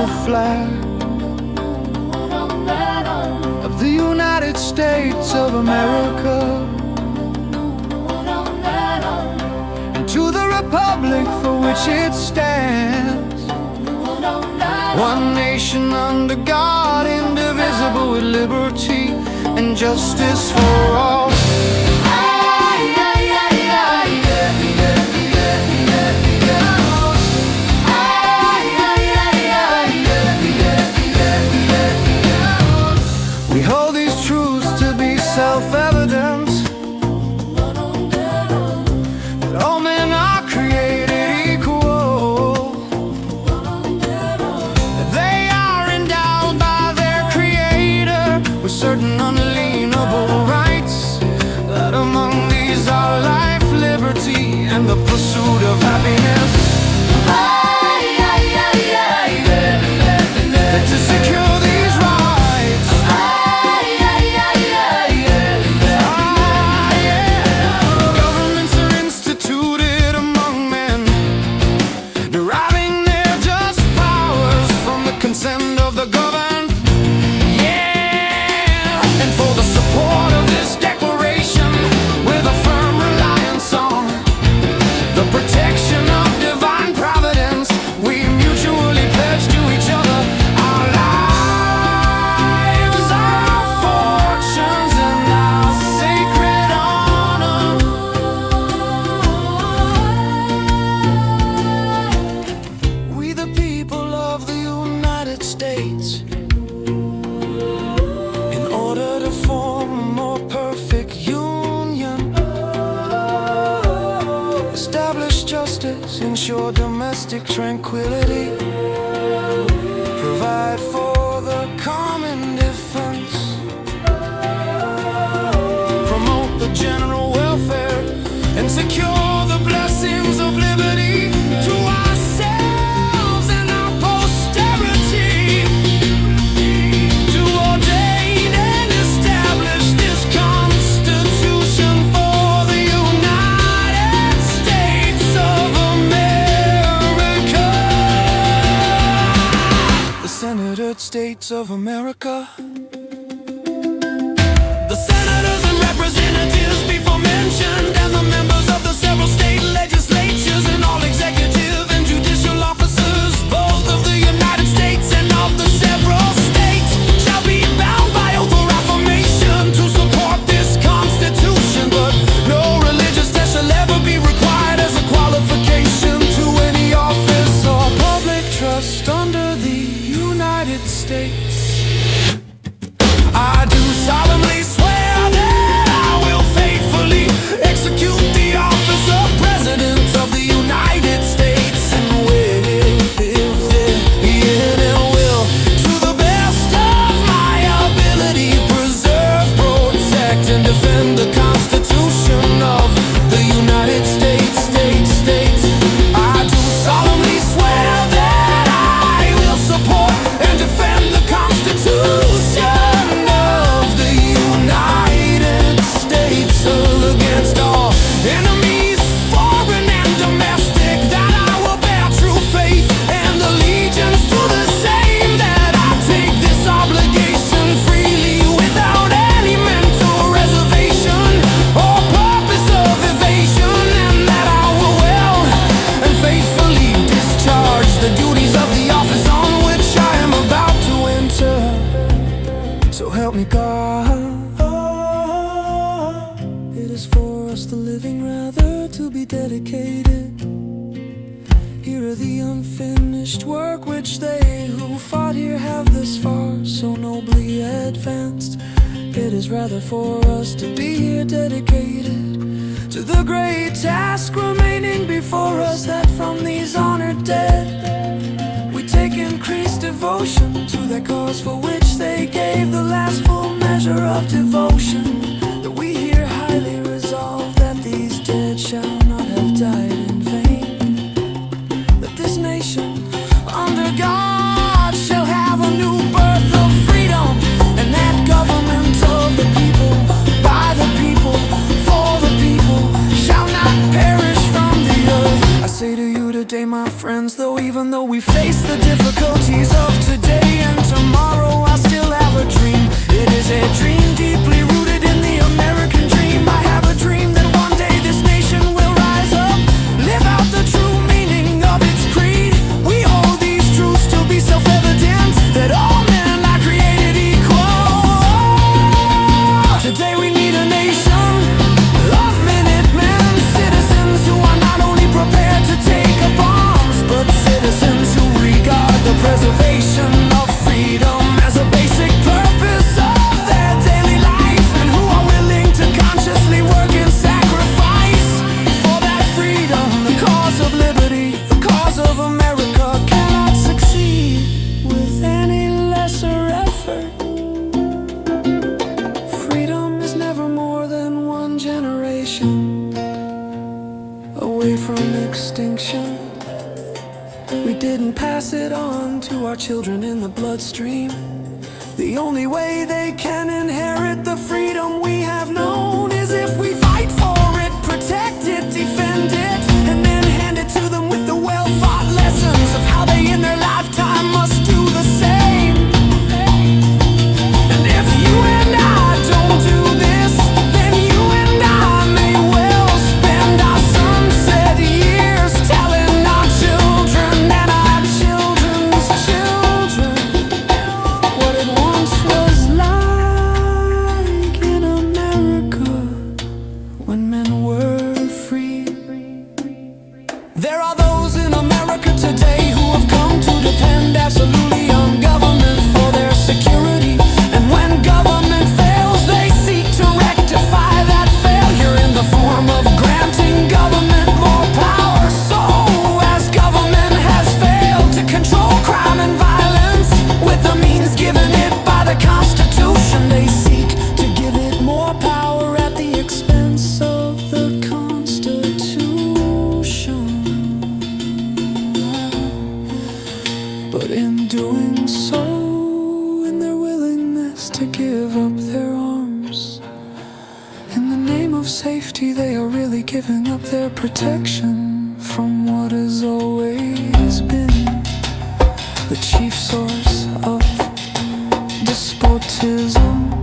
the flag of the United States of America, and to the republic for which it stands, one nation under God, indivisible, with liberty and justice for all. We hold these truths to be self-evident, that all men are created equal, that they are endowed by their Creator with certain unalienable rights, that among these are life, liberty, and the pursuit of happiness. That to secure these rights, governments are instituted among men, deriving their just powers from the consent of the governed. Yeah, and for the support of this declaration, with a firm reliance on the protection of divine providence, we mutually pledge to each other our lives, our fortunes, and our sacred honor. We the people of the United States, in order to form a more perfect union, establish justice, ensure domestic tranquility, provide for the common defense, promote the general welfare, and secure the blessings of liberty to ourselves and our posterity, to ordain and establish this Constitution for the United States of America. The Senated States of America. The senators and representatives before mentioned, and the members of the several state legislatures, and all executive and judicial officers, both of the United States and of the several states, shall be bound by oath or affirmation to support this Constitution, but no religious test shall ever be required as a qualification to any office or public trust under the United States. I do solemnly swear that I will faithfully execute the office of President of the United States, and will, to the best of my ability, preserve, protect, and defend the Constitution of the United States, States. I do solemnly swear that I will support and defend the Constitution of the United States against all enemies, foreign and domestic, that I will bear true faith and allegiance to the same, that I take this obligation freely without any mental reservation or purpose of evasion, and that I will well and faithfully discharge the duties of the office on which I am about to enter. So help me God. It is for us, the living, rather, to be dedicated. Here are the unfinished work which they who fought here have thus far so nobly advanced. It is rather for us to be here dedicated to the great task remaining before us, that from these honored dead we take increased devotion to their cause, for which they gave the last full measure of devotion, that we here highly resolve that these dead shall not have died in vain, that this nation under God shall have a new birth of freedom, and that government of the people, by the people, for the people, shall not perish from the earth. I say to you today, my friends, though even though we face the difficulties of to our children in the bloodstream. The only way they can inherit the freedom we have known is if we fight for it, protect it, defend it, and then hand it to them with the well-fought lessons of how they in their lifetime must do the same. And if you and I don't do this, then you and I may well spend our sunset years telling our children and our children's children what it once was like in America when men were free. There are those in America today who have come to depend absolutely on government for their security. And when government fails, they seek to rectify that failure in the form of granting government more power. So, as government has failed to control crime and violence with the means given it by the Constitution, they seek to give it more power at the expense of the Constitution. But in doing so, in their willingness to give up their arms, in the name of safety, they are really giving up their protection from what has always been the chief source of despotism.